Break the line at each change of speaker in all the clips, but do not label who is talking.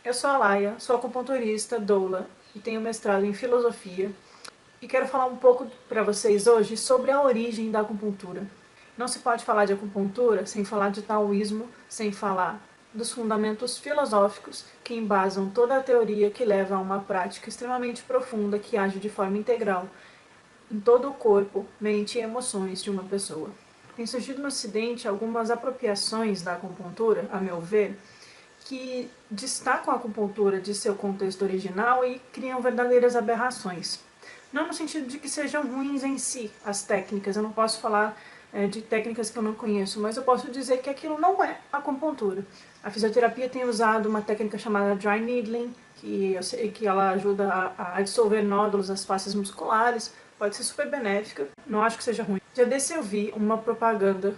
Eu sou a Laia, sou acupunturista, doula e tenho mestrado em filosofia e quero falar um pouco para vocês hoje sobre a origem da acupuntura. Não se pode falar de acupuntura sem falar de taoísmo, sem falar dos fundamentos filosóficos que embasam toda a teoria que leva a uma prática extremamente profunda que age de forma integral em todo o corpo, mente e emoções de uma pessoa. Tem surgido no Ocidente algumas apropriações da acupuntura, a meu ver, que destacam a acupuntura de seu contexto original e criam verdadeiras aberrações. Não no sentido de que sejam ruins em si as técnicas, eu não posso falar de técnicas que eu não conheço, mas eu posso dizer que aquilo não é acupuntura. A fisioterapia tem usado uma técnica chamada dry needling, que eu sei que ela ajuda a dissolver nódulos das faces musculares, pode ser super benéfica, não acho que seja ruim. Já desse eu vi uma propaganda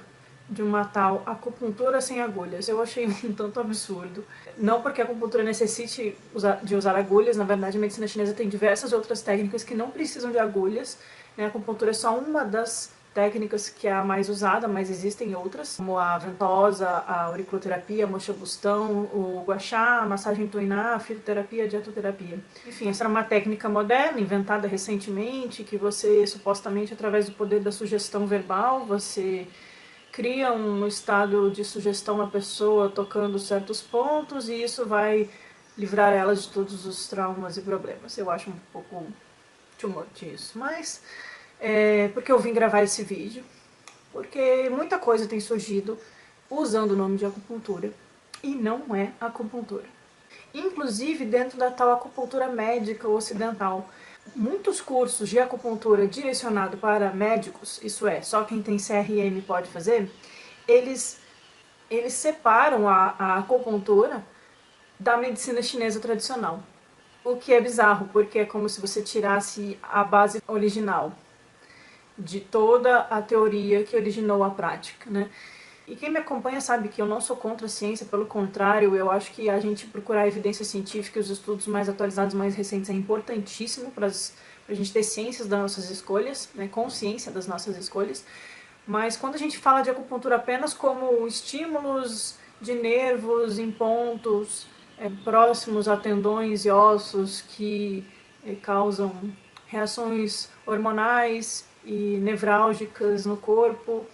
de uma tal acupuntura sem agulhas. Eu achei um tanto absurdo. Não porque a acupuntura necessite de usar agulhas, na verdade a medicina chinesa tem diversas outras técnicas que não precisam de agulhas. A acupuntura é só uma das técnicas que é a mais usada, mas existem outras, como a ventosa, a auriculoterapia, a moxa-bustão, o gua sha, a massagem tuiná, a fitoterapia, a dietoterapia. Enfim, essa era uma técnica moderna, inventada recentemente, que você, supostamente, através do poder da sugestão verbal, você cria um estado de sugestão na pessoa tocando certos pontos e isso vai livrar ela de todos os traumas e problemas. Eu acho um pouco too much isso, mas porque eu vim gravar esse vídeo, porque muita coisa tem surgido usando o nome de acupuntura e não é acupuntura. Inclusive dentro da tal acupuntura médica ocidental. Muitos cursos de acupuntura direcionado para médicos, isso é, só quem tem CRM pode fazer, eles, eles separam a acupuntura da medicina chinesa tradicional. O que é bizarro, porque é como se você tirasse a base original de toda a teoria que originou a prática, né? E quem me acompanha sabe que eu não sou contra a ciência, pelo contrário, eu acho que a gente procurar evidência científica e os estudos mais atualizados, mais recentes, é importantíssimo para a gente ter ciências das nossas escolhas, né, consciência das nossas escolhas. Mas quando a gente fala de acupuntura apenas como estímulos de nervos em pontos próximos a tendões e ossos que causam reações hormonais e nevrálgicas no corpo,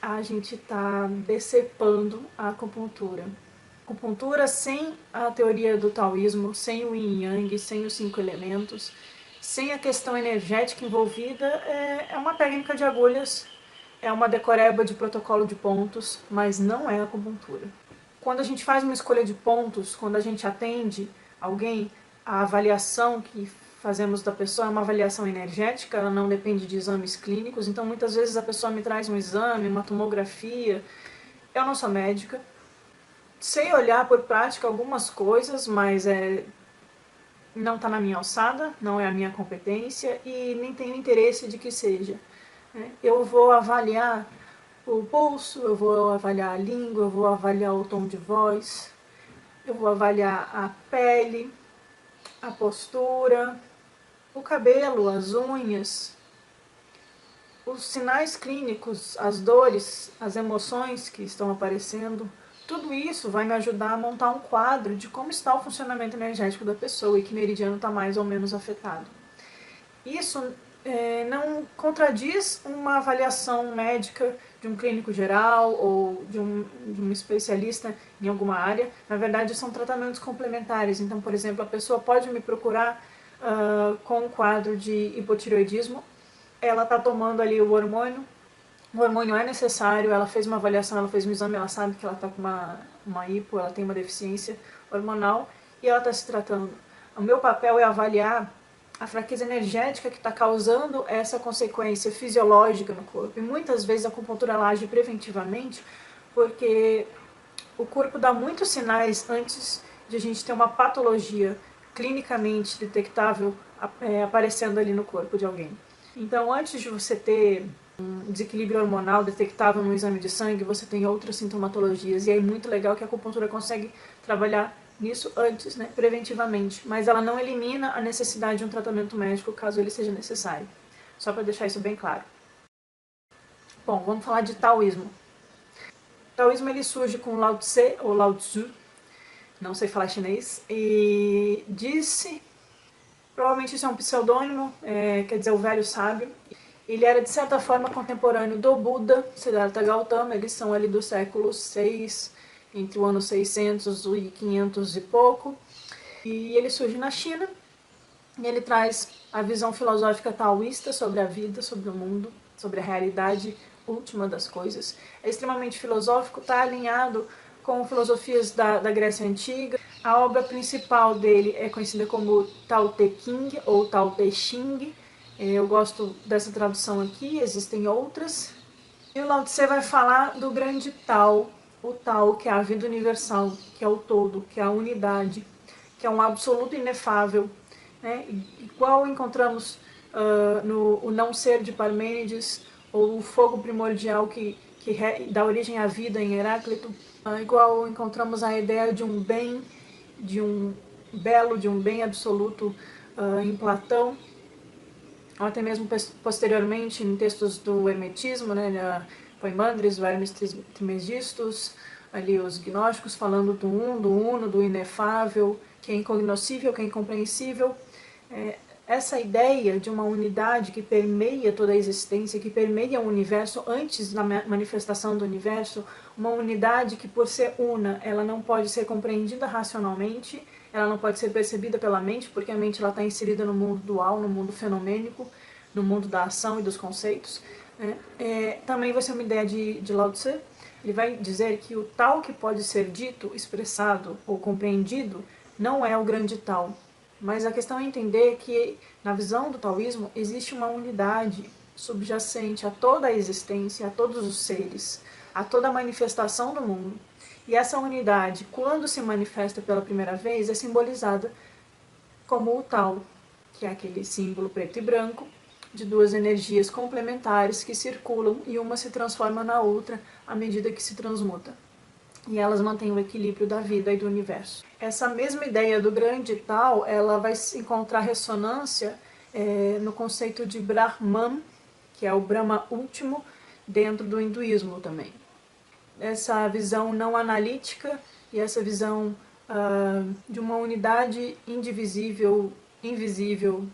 a gente está decepando a acupuntura. Acupuntura sem a teoria do taoísmo, sem o yin yang, sem os 5 elementos, sem a questão energética envolvida, é uma técnica de agulhas, é uma decoreba de protocolo de pontos, mas não é acupuntura. Quando a gente faz uma escolha de pontos, quando a gente atende alguém, a avaliação que fazemos da pessoa é uma avaliação energética, ela não depende de exames clínicos, então muitas vezes a pessoa me traz um exame, uma tomografia, eu não sou médica, sei olhar por prática algumas coisas, mas não está na minha alçada, não é a minha competência e nem tenho interesse de que seja. Eu vou avaliar o pulso, eu vou avaliar a língua, eu vou avaliar o tom de voz, eu vou avaliar a pele, a postura, o cabelo, as unhas, os sinais clínicos, as dores, as emoções que estão aparecendo. Tudo isso vai me ajudar a montar um quadro de como está o funcionamento energético da pessoa e que meridiano está mais ou menos afetado. Isso não contradiz uma avaliação médica de um clínico geral ou de um especialista em alguma área. Na verdade, são tratamentos complementares. Então, por exemplo, a pessoa pode me procurar com um quadro de hipotireoidismo, ela está tomando ali o hormônio é necessário, ela fez uma avaliação, ela fez um exame, ela sabe que ela está com uma hipo, ela tem uma deficiência hormonal e ela está se tratando. O meu papel é avaliar a fraqueza energética que está causando essa consequência fisiológica no corpo. E muitas vezes a acupuntura age preventivamente porque o corpo dá muitos sinais antes de a gente ter uma patologia clinicamente detectável aparecendo ali no corpo de alguém. Então, antes de você ter um desequilíbrio hormonal detectável no exame de sangue, você tem outras sintomatologias. E é muito legal que a acupuntura consegue trabalhar nisso antes, né, preventivamente. Mas ela não elimina a necessidade de um tratamento médico caso ele seja necessário. Só para deixar isso bem claro. Bom, vamos falar de taoísmo. O taoísmo ele surge com Lao Tse ou Lao Tzu, não sei falar chinês, e disse, provavelmente isso é um pseudônimo, quer dizer, o velho sábio. Ele era, de certa forma, contemporâneo do Buda, Siddhartha Gautama. Eles são ali do século VI, entre o ano 600 e 500 e pouco. E ele surge na China, e ele traz a visão filosófica taoísta sobre a vida, sobre o mundo, sobre a realidade última das coisas. É extremamente filosófico, está alinhado com filosofias da Grécia Antiga. A obra principal dele é conhecida como Tao Te Ching ou Tao Te Ching. Eu gosto dessa tradução aqui, existem outras. E o Lao Tse vai falar do grande Tao, o Tao que é a vida universal, que é o todo, que é a unidade, que é um absoluto inefável, né? Igual encontramos no o não ser de Parmênides, ou o fogo primordial que dá origem à vida em Heráclito, igual encontramos a ideia de um bem, de um belo, de um bem absoluto em Platão, ou até mesmo posteriormente em textos do Hermetismo, né, Poimandres, o Hermes Trismegistus, ali os gnósticos falando do uno, do inefável, que é incognoscível, que é incompreensível. Essa ideia de uma unidade que permeia toda a existência, que permeia o universo antes da manifestação do universo, uma unidade que, por ser una, ela não pode ser compreendida racionalmente, ela não pode ser percebida pela mente, porque a mente está inserida no mundo dual, no mundo fenomênico, no mundo da ação e dos conceitos. Também vai ser uma ideia de Lao Tse. Ele vai dizer que o tal que pode ser dito, expressado ou compreendido não é o grande tal. Mas a questão é entender que, na visão do taoísmo, existe uma unidade subjacente a toda a existência, a todos os seres, a toda a manifestação do mundo. E essa unidade, quando se manifesta pela primeira vez, é simbolizada como o Tao, que é aquele símbolo preto e branco, de duas energias complementares que circulam e uma se transforma na outra à medida que se transmuta. E elas mantêm o equilíbrio da vida e do universo. Essa mesma ideia do grande Tao, ela vai encontrar ressonância no conceito de Brahman, que é o Brahma último, dentro do hinduísmo também. Essa visão não analítica e essa visão de uma unidade indivisível, invisível,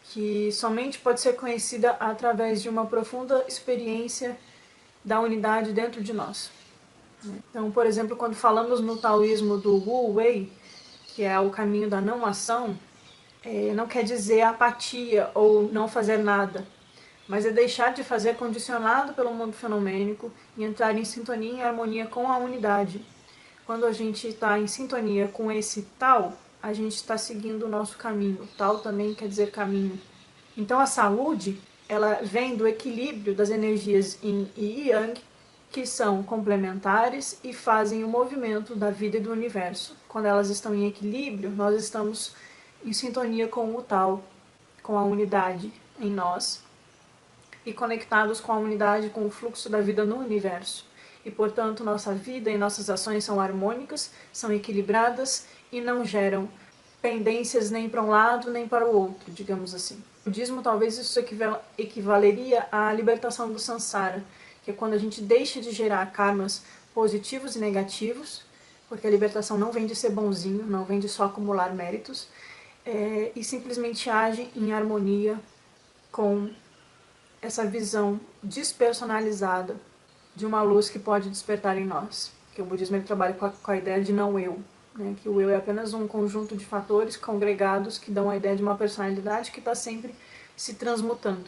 que somente pode ser conhecida através de uma profunda experiência da unidade dentro de nós. Então, por exemplo, quando falamos no taoísmo do Wu Wei, que é o caminho da não ação, não quer dizer apatia ou não fazer nada, mas é deixar de fazer condicionado pelo mundo fenomênico e entrar em sintonia e harmonia com a unidade. Quando a gente está em sintonia com esse Tao, a gente está seguindo o nosso caminho. Tao também quer dizer caminho. Então a saúde, ela vem do equilíbrio das energias Yin e Yang, que são complementares e fazem o movimento da vida e do universo. Quando elas estão em equilíbrio, nós estamos em sintonia com o Tao, com a unidade em nós, e conectados com a unidade, com o fluxo da vida no universo. E, portanto, nossa vida e nossas ações são harmônicas, são equilibradas e não geram pendências nem para um lado nem para o outro, digamos assim. No budismo, talvez isso equivaleria à libertação do samsara, que é quando a gente deixa de gerar karmas positivos e negativos, porque a libertação não vem de ser bonzinho, não vem de só acumular méritos, e simplesmente age em harmonia com essa visão despersonalizada de uma luz que pode despertar em nós. Que o budismo ele trabalha com a ideia de não eu, né? Que o eu é apenas um conjunto de fatores congregados que dão a ideia de uma personalidade que está sempre se transmutando.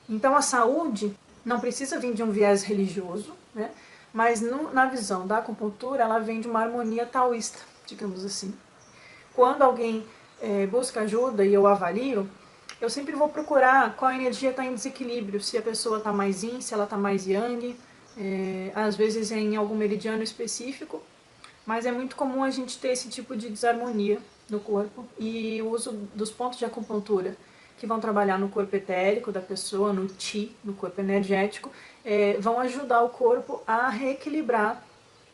Então a saúde não precisa vir de um viés religioso, né? Mas na visão da acupuntura ela vem de uma harmonia taoísta, digamos assim. Quando alguém busca ajuda e eu avalio, eu sempre vou procurar qual energia está em desequilíbrio, se a pessoa está mais yin, se ela está mais yang, às vezes é em algum meridiano específico, mas é muito comum a gente ter esse tipo de desarmonia no corpo, e o uso dos pontos de acupuntura, que vão trabalhar no corpo etérico da pessoa, no Qi, no corpo energético, vão ajudar o corpo a reequilibrar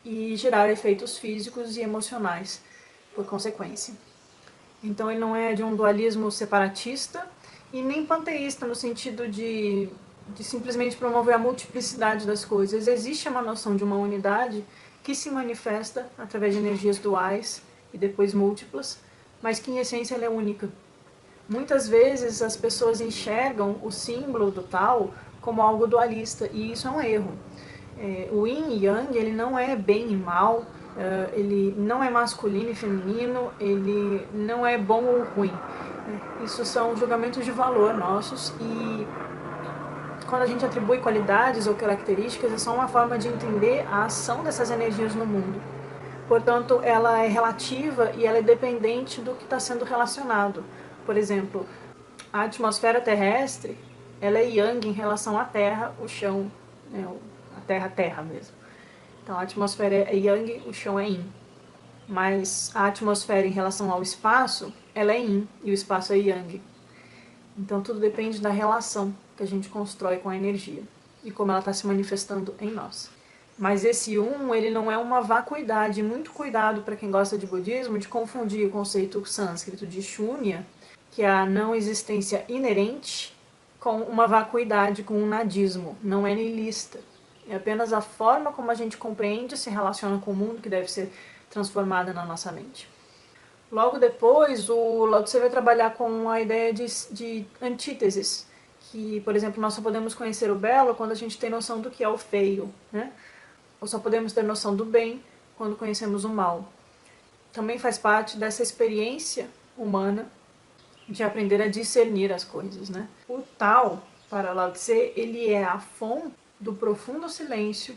e gerar efeitos físicos e emocionais por consequência. Então ele não é de um dualismo separatista e nem panteísta no sentido de simplesmente promover a multiplicidade das coisas. Existe uma noção de uma unidade que se manifesta através de energias duais e depois múltiplas, mas que em essência ela é única. Muitas vezes as pessoas enxergam o símbolo do Tao como algo dualista, e isso é um erro. O Yin e Yang, ele não é bem e mal, ele não é masculino e feminino, ele não é bom ou ruim. Isso são julgamentos de valor nossos, e quando a gente atribui qualidades ou características, é só uma forma de entender a ação dessas energias no mundo. Portanto, ela é relativa e ela é dependente do que está sendo relacionado. Por exemplo, a atmosfera terrestre, ela é yang em relação à Terra, o chão, né, a Terra mesmo. Então a atmosfera é yang, o chão é yin. Mas a atmosfera em relação ao espaço, ela é yin e o espaço é yang. Então tudo depende da relação que a gente constrói com a energia e como ela está se manifestando em nós. Mas esse ele não é uma vacuidade. Muito cuidado para quem gosta de budismo de confundir o conceito sânscrito de shunya, que é a não existência inerente, com uma vacuidade, com um nadismo. Não é nihilista. É apenas a forma como a gente compreende e se relaciona com o mundo que deve ser transformada na nossa mente. Logo depois, o Lao Tse vai trabalhar com a ideia de antíteses, que, por exemplo, nós só podemos conhecer o belo quando a gente tem noção do que é o feio, né? Ou só podemos ter noção do bem quando conhecemos o mal. Também faz parte dessa experiência humana de aprender a discernir as coisas, né? O Tao, para Lao Tse, ele é a fonte do profundo silêncio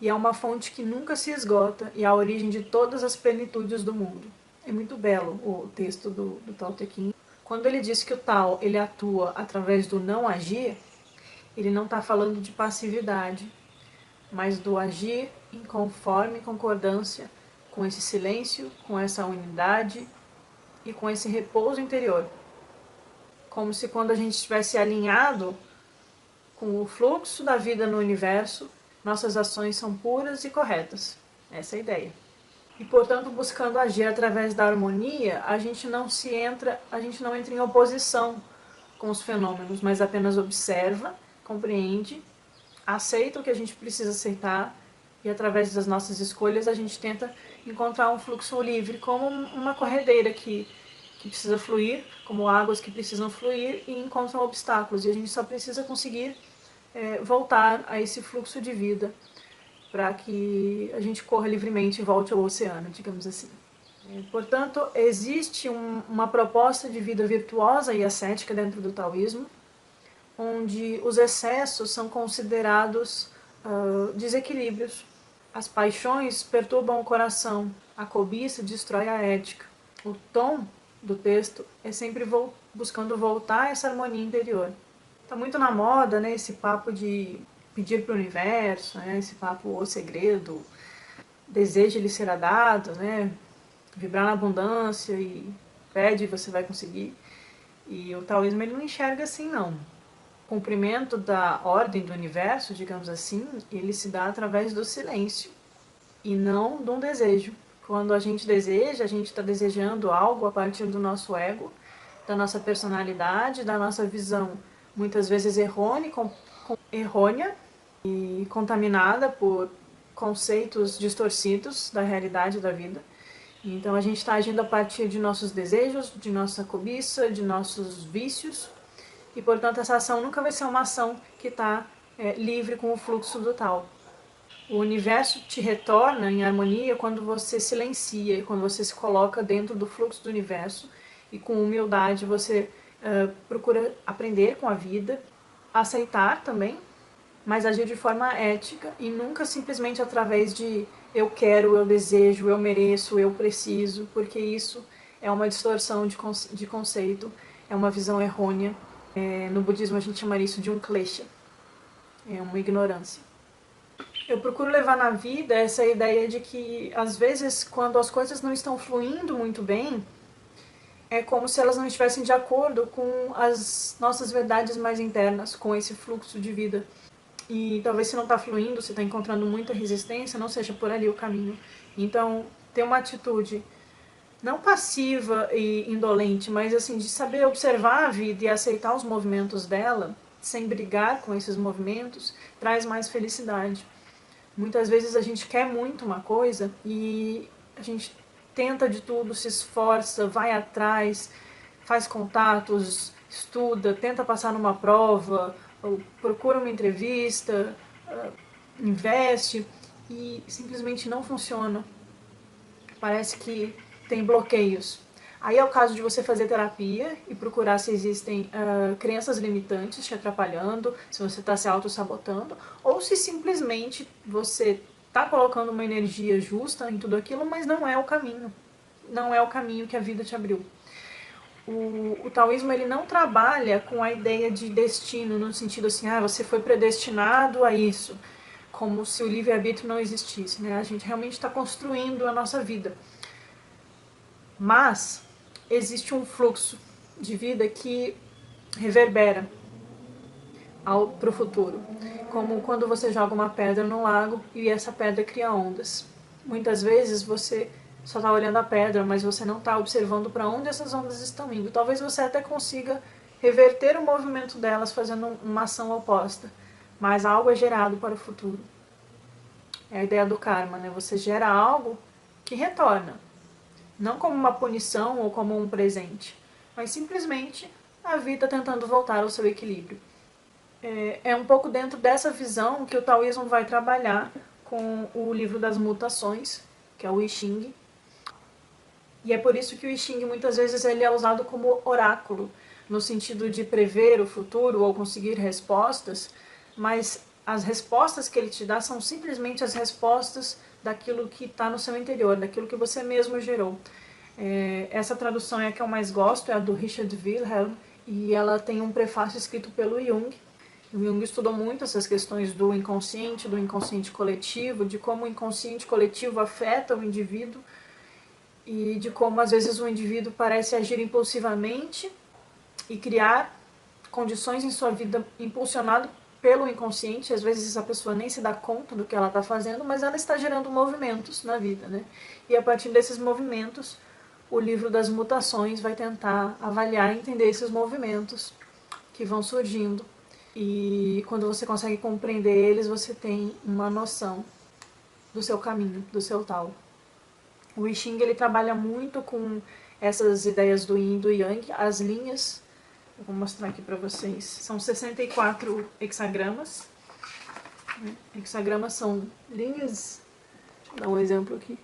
e é uma fonte que nunca se esgota e é a origem de todas as plenitudes do mundo. É muito belo o texto do Tao Te Ching. Quando ele diz que o Tao ele atua através do não agir, ele não está falando de passividade, mas do agir em conforme concordância com esse silêncio, com essa unidade e com esse repouso interior. Como se quando a gente estivesse alinhado com o fluxo da vida no universo, nossas ações são puras e corretas. Essa é a ideia. E, portanto, buscando agir através da harmonia, a gente não entra em oposição com os fenômenos, mas apenas observa, compreende, aceita o que a gente precisa aceitar e, através das nossas escolhas, a gente tenta encontrar um fluxo livre, como uma corredeira que precisa fluir, como águas que precisam fluir e encontram obstáculos. E a gente só precisa conseguir voltar a esse fluxo de vida para que a gente corra livremente e volte ao oceano, digamos assim. Portanto, existe uma proposta de vida virtuosa e ascética dentro do taoísmo, onde os excessos são considerados desequilíbrios. As paixões perturbam o coração, a cobiça destrói a ética. O tom do texto é sempre buscando voltar a essa harmonia interior. Está muito na moda, né, esse papo de pedir para o universo, né, esse papo o segredo, deseja lhe será dado, né, vibrar na abundância e pede e você vai conseguir. E o taoísmo ele não enxerga assim, não. O cumprimento da ordem do universo, digamos assim, ele se dá através do silêncio e não de um desejo. Quando a gente deseja, a gente está desejando algo a partir do nosso ego, da nossa personalidade, da nossa visão, muitas vezes errônea e contaminada por conceitos distorcidos da realidade da vida. Então a gente está agindo a partir de nossos desejos, de nossa cobiça, de nossos vícios, e portanto essa ação nunca vai ser uma ação que está livre com o fluxo do Tao. O universo te retorna em harmonia quando você silencia, quando você se coloca dentro do fluxo do universo e com humildade você procura aprender com a vida, aceitar também, mas agir de forma ética e nunca simplesmente através de eu quero, eu desejo, eu mereço, eu preciso, porque isso é uma distorção de conceito, é uma visão errônea. No budismo a gente chamaria isso de um klesha, é uma ignorância. Eu procuro levar na vida essa ideia de que, às vezes, quando as coisas não estão fluindo muito bem, é como se elas não estivessem de acordo com as nossas verdades mais internas, com esse fluxo de vida. E talvez se não está fluindo, se está encontrando muita resistência, não seja por ali o caminho. Então, ter uma atitude não passiva e indolente, mas assim, de saber observar a vida e aceitar os movimentos dela, sem brigar com esses movimentos, traz mais felicidade. Muitas vezes a gente quer muito uma coisa e a gente tenta de tudo, se esforça, vai atrás, faz contatos, estuda, tenta passar numa prova, ou procura uma entrevista, investe e simplesmente não funciona. Parece que tem bloqueios. Aí é o caso de você fazer terapia e procurar se existem crenças limitantes te atrapalhando, se você está se auto-sabotando, ou se simplesmente você está colocando uma energia justa em tudo aquilo, mas não é o caminho. Não é o caminho que a vida te abriu. O taoísmo ele não trabalha com a ideia de destino, no sentido assim, você foi predestinado a isso, como se o livre-arbítrio não existisse, né? A gente realmente está construindo a nossa vida. Mas existe um fluxo de vida que reverbera para o futuro, como quando você joga uma pedra no lago e essa pedra cria ondas. Muitas vezes você só está olhando a pedra, mas você não está observando para onde essas ondas estão indo. Talvez você até consiga reverter o movimento delas fazendo uma ação oposta, mas algo é gerado para o futuro. É a ideia do karma, né? Você gera algo que retorna. Não como uma punição ou como um presente, mas simplesmente a vida tentando voltar ao seu equilíbrio. É um pouco dentro dessa visão que o taoísmo vai trabalhar com o livro das mutações, que é o I Ching. E é por isso que o I Ching muitas vezes ele é usado como oráculo, no sentido de prever o futuro ou conseguir respostas, mas as respostas que ele te dá são simplesmente as respostas daquilo que está no seu interior, daquilo que você mesmo gerou. Essa tradução é a que eu mais gosto, é a do Richard Wilhelm, e ela tem um prefácio escrito pelo Jung. O Jung estudou muito essas questões do inconsciente coletivo, de como o inconsciente coletivo afeta o indivíduo e de como às vezes o indivíduo parece agir impulsivamente e criar condições em sua vida impulsionado pelo inconsciente. Às vezes a pessoa nem se dá conta do que ela está fazendo, mas ela está gerando movimentos na vida, né? E a partir desses movimentos, o livro das mutações vai tentar avaliar e entender esses movimentos que vão surgindo. E quando você consegue compreender eles, você tem uma noção do seu caminho, do seu tal. O I Ching ele trabalha muito com essas ideias do Yin e do Yang, as linhas. Eu vou mostrar aqui para vocês. São 64 hexagramas. Hexagramas são linhas. Deixa eu dar um exemplo aqui.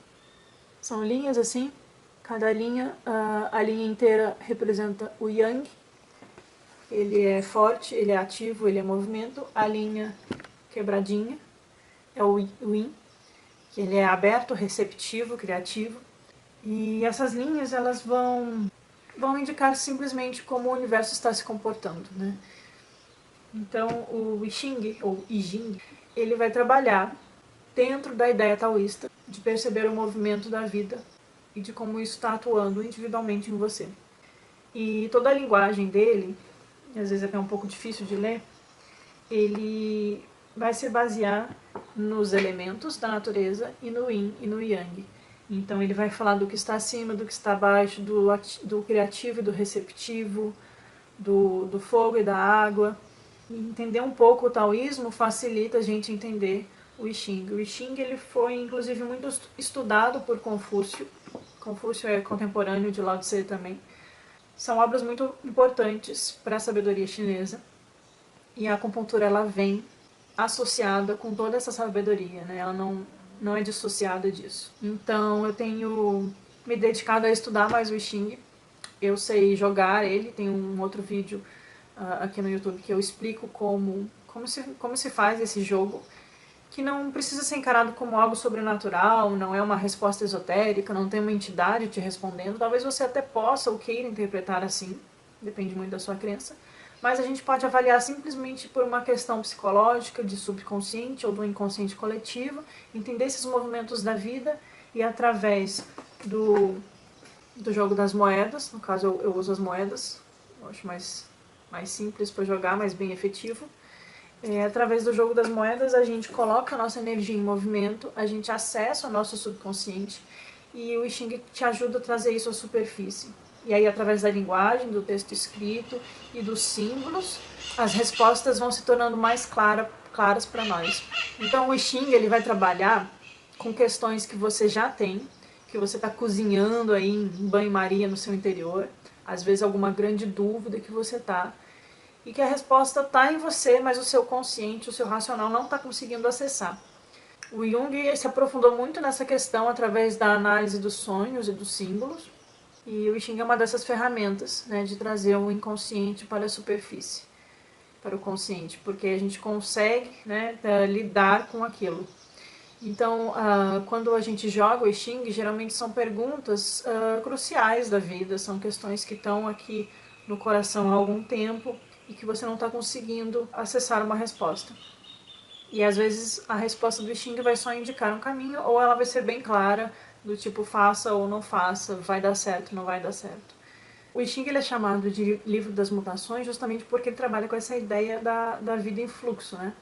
São linhas assim. Cada linha, a linha inteira representa o Yang. Ele é forte, ele é ativo, ele é movimento. A linha quebradinha é o Yin, que ele é aberto, receptivo, criativo. E essas linhas elas vão indicar simplesmente como o universo está se comportando, né? Então o I Ching, ou I Ching, ele vai trabalhar dentro da ideia taoísta de perceber o movimento da vida e de como isso está atuando individualmente em você. E toda a linguagem dele, às vezes até um pouco difícil de ler, ele vai se basear nos elementos da natureza e no Yin e no Yang. Então ele vai falar do que está acima, do que está abaixo, do criativo e do receptivo, do fogo e da água. E entender um pouco o taoísmo facilita a gente entender o I Ching. O I Ching ele foi inclusive muito estudado por Confúcio. Confúcio é contemporâneo de Lao Tse também. São obras muito importantes para a sabedoria chinesa. E a acupuntura ela vem associada com toda essa sabedoria, né? Ela não é dissociada disso. Então eu tenho me dedicado a estudar mais o I Ching. Eu sei jogar ele, tem um outro vídeo aqui no YouTube que eu explico como se faz esse jogo, que não precisa ser encarado como algo sobrenatural, não é uma resposta esotérica, não tem uma entidade te respondendo. Talvez você até possa ou queira interpretar assim, depende muito da sua crença, mas a gente pode avaliar simplesmente por uma questão psicológica, de subconsciente ou do inconsciente coletivo, entender esses movimentos da vida e através do jogo das moedas, no caso eu uso as moedas, eu acho mais simples para jogar, mas bem efetivo. Através do jogo das moedas a gente coloca a nossa energia em movimento, a gente acessa o nosso subconsciente e o I Ching te ajuda a trazer isso à superfície. E aí, através da linguagem, do texto escrito e dos símbolos, as respostas vão se tornando mais claras para nós. Então, o I Ching ele vai trabalhar com questões que você já tem que você está cozinhando aí em banho-maria no seu interior, às vezes alguma grande dúvida que você está, e que a resposta está em você, mas o seu consciente, o seu racional não está conseguindo acessar. O Jung se aprofundou muito nessa questão através da análise dos sonhos e dos símbolos, e o I Ching é uma dessas ferramentas, né, de trazer o inconsciente para a superfície, para o consciente, porque a gente consegue, né, lidar com aquilo. Então, quando a gente joga o I Ching, geralmente são perguntas cruciais da vida, são questões que estão aqui no coração há algum tempo e que você não está conseguindo acessar uma resposta. E às vezes a resposta do I Ching vai só indicar um caminho, ou ela vai ser bem clara, do tipo faça ou não faça, vai dar certo, não vai dar certo. O I Ching ele é chamado de livro das mutações justamente porque ele trabalha com essa ideia da vida em fluxo, né?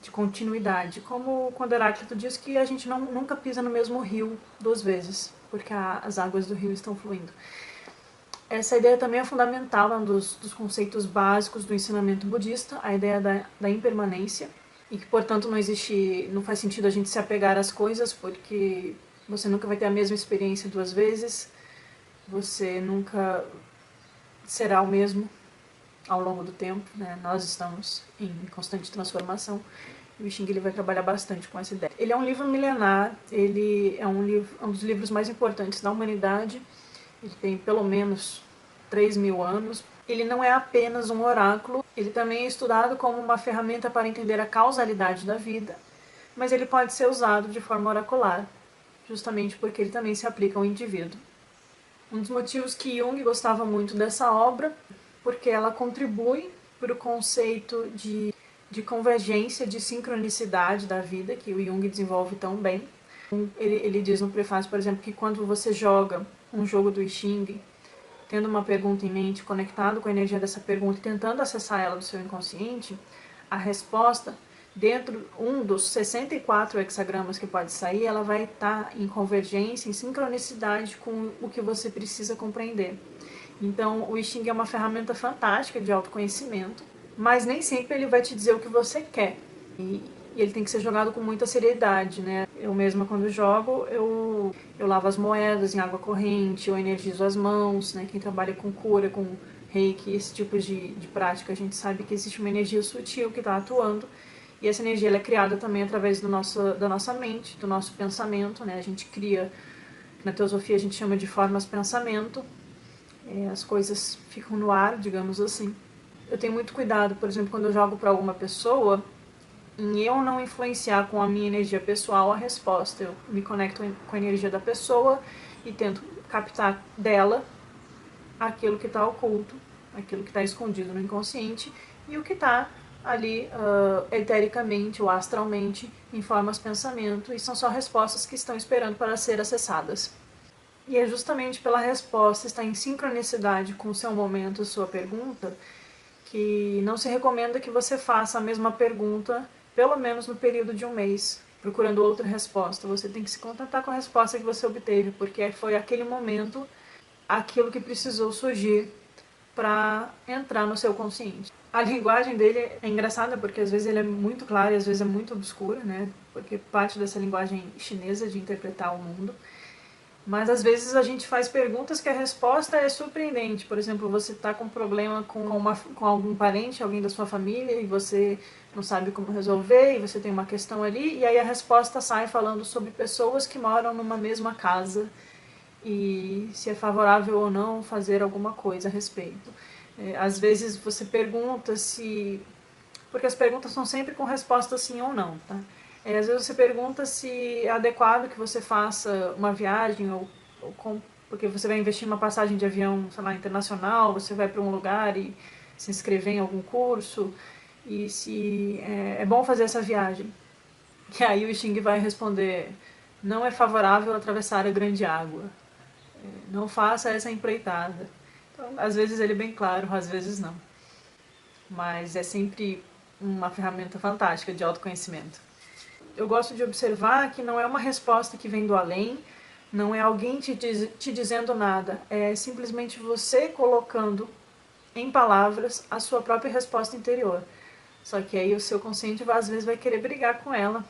De continuidade. Como quando Heráclito diz que a gente nunca pisa no mesmo rio 2 vezes, porque as águas do rio estão fluindo. Essa ideia também é fundamental, é um dos conceitos básicos do ensinamento budista, a ideia da impermanência, e que, portanto, não faz sentido a gente se apegar às coisas, porque você nunca vai ter a mesma experiência 2 vezes, você nunca será o mesmo ao longo do tempo, né? Nós estamos em constante transformação. O I Ching ele vai trabalhar bastante com essa ideia. Ele é um livro milenar, ele é um dos livros mais importantes da humanidade, ele tem pelo menos 3.000 anos. Ele não é apenas um oráculo, ele também é estudado como uma ferramenta para entender a causalidade da vida, mas ele pode ser usado de forma oracular, justamente porque ele também se aplica ao indivíduo. Um dos motivos que Jung gostava muito dessa obra, porque ela contribui para o conceito de convergência, de sincronicidade da vida, que o Jung desenvolve tão bem. Ele diz no prefácio, por exemplo, que quando você joga um jogo do I Ching, tendo uma pergunta em mente, conectado com a energia dessa pergunta e tentando acessar ela do seu inconsciente, a resposta, dentro dos 64 hexagramas que pode sair, ela vai estar em convergência, em sincronicidade com o que você precisa compreender. Então, o I Ching é uma ferramenta fantástica de autoconhecimento, mas nem sempre ele vai te dizer o que você quer. E ele tem que ser jogado com muita seriedade, né? Eu mesma, quando jogo, eu lavo as moedas em água corrente, eu energizo as mãos, né? Quem trabalha com cura, com reiki, esse tipo de prática, a gente sabe que existe uma energia sutil que está atuando. E essa energia ela é criada também através da nossa mente, do nosso pensamento, né? A gente cria, na teosofia a gente chama de formas-pensamento, as coisas ficam no ar, digamos assim. Eu tenho muito cuidado, por exemplo, quando eu jogo para alguma pessoa, em eu não influenciar com a minha energia pessoal a resposta. Eu me conecto com a energia da pessoa e tento captar dela aquilo que está oculto, aquilo que está escondido no inconsciente e o que está ali etericamente ou astralmente em formas de pensamento, e são só respostas que estão esperando para ser acessadas. E é justamente pela resposta estar em sincronicidade com o seu momento, sua pergunta, que não se recomenda que você faça a mesma pergunta pelo menos no período de um mês, procurando outra resposta. Você tem que se contentar com a resposta que você obteve, porque foi aquele momento, aquilo que precisou surgir para entrar no seu consciente. A linguagem dele é engraçada porque às vezes ele é muito claro e às vezes é muito obscura, né? Porque parte dessa linguagem chinesa de interpretar o mundo. Mas às vezes a gente faz perguntas que a resposta é surpreendente. Por exemplo, você está com um problema com algum parente, alguém da sua família, e você não sabe como resolver, e você tem uma questão ali, e aí a resposta sai falando sobre pessoas que moram numa mesma casa e se é favorável ou não fazer alguma coisa a respeito. Às vezes você pergunta se... Porque as perguntas são sempre com resposta sim ou não, tá? Às vezes você pergunta se é adequado que você faça uma viagem porque você vai investir em uma passagem de avião, sei lá, internacional, você vai para um lugar e se inscrever em algum curso, e se é bom fazer essa viagem. E aí o I Ching vai responder: não é favorável atravessar a grande água, não faça essa empreitada. Então, às vezes ele é bem claro, às vezes não. Mas é sempre uma ferramenta fantástica de autoconhecimento. Eu gosto de observar que não é uma resposta que vem do além, não é alguém te dizendo nada, é simplesmente você colocando em palavras a sua própria resposta interior. Só que aí o seu consciente às vezes vai querer brigar com ela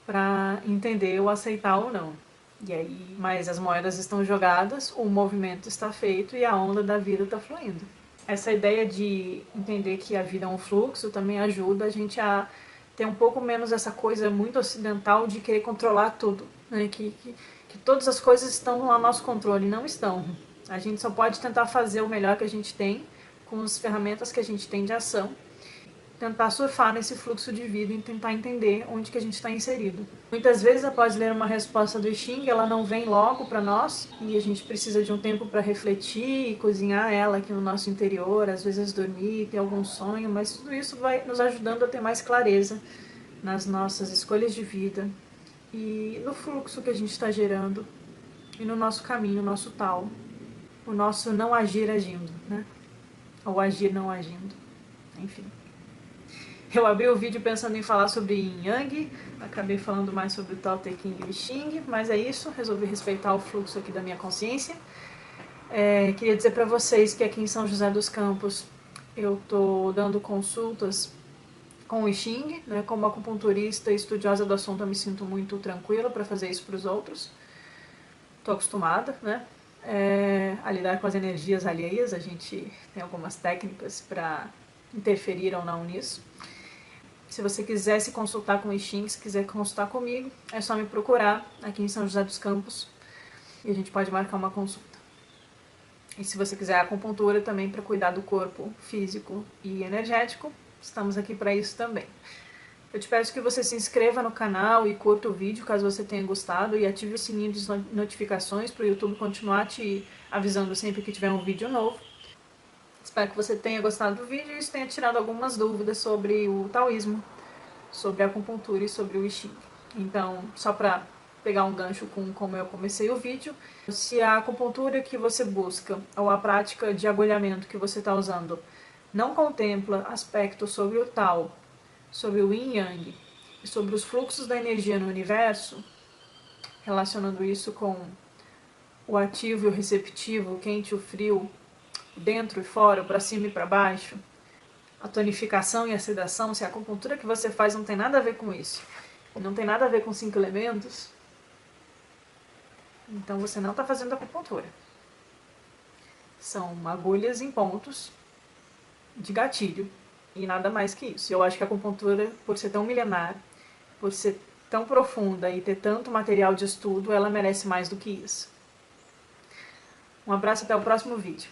para entender ou aceitar ou não. E aí, mas as moedas estão jogadas, o movimento está feito e a onda da vida está fluindo. Essa ideia de entender que a vida é um fluxo também ajuda a gente a ter um pouco menos essa coisa muito ocidental de querer controlar tudo, né? Que todas as coisas estão no nosso controle, não estão. A gente só pode tentar fazer o melhor que a gente tem com as ferramentas que a gente tem de ação, tentar surfar nesse fluxo de vida e tentar entender onde que a gente está inserido. Muitas vezes, após ler uma resposta do I Ching, ela não vem logo para nós e a gente precisa de um tempo para refletir e cozinhar ela aqui no nosso interior, às vezes dormir, ter algum sonho, mas tudo isso vai nos ajudando a ter mais clareza nas nossas escolhas de vida e no fluxo que a gente está gerando e no nosso caminho, o nosso tal, o nosso não agir agindo, né? Ou agir não agindo, enfim. Eu abri o vídeo pensando em falar sobre Yin Yang, acabei falando mais sobre o Tao Te Ching e o I Ching, mas é isso, resolvi respeitar o fluxo aqui da minha consciência. Queria dizer para vocês que aqui em São José dos Campos eu estou dando consultas com o I Ching, né? Como acupunturista e estudiosa do assunto eu me sinto muito tranquila para fazer isso para os outros. Estou acostumada, né? A lidar com as energias alheias, a gente tem algumas técnicas para interferir ou não nisso. Se você quiser se consultar com o I Ching, se quiser consultar comigo, é só me procurar aqui em São José dos Campos e a gente pode marcar uma consulta. E se você quiser acupuntura também para cuidar do corpo físico e energético, estamos aqui para isso também. Eu te peço que você se inscreva no canal e curta o vídeo caso você tenha gostado e ative o sininho de notificações para o YouTube continuar te avisando sempre que tiver um vídeo novo. Espero que você tenha gostado do vídeo e isso tenha tirado algumas dúvidas sobre o taoísmo, sobre a acupuntura e sobre o I Ching. Então, só para pegar um gancho com como eu comecei o vídeo, se a acupuntura que você busca ou a prática de agulhamento que você está usando não contempla aspectos sobre o Tao, sobre o Yin Yang e sobre os fluxos da energia no universo, relacionando isso com o ativo e o receptivo, o quente e o frio, dentro e fora, para cima e para baixo, a tonificação e a sedação, se a acupuntura que você faz não tem nada a ver com isso, não tem nada a ver com 5 elementos, então você não está fazendo acupuntura. São agulhas em pontos de gatilho e nada mais que isso. Eu acho que a acupuntura, por ser tão milenar, por ser tão profunda e ter tanto material de estudo, ela merece mais do que isso. Um abraço, até o próximo vídeo.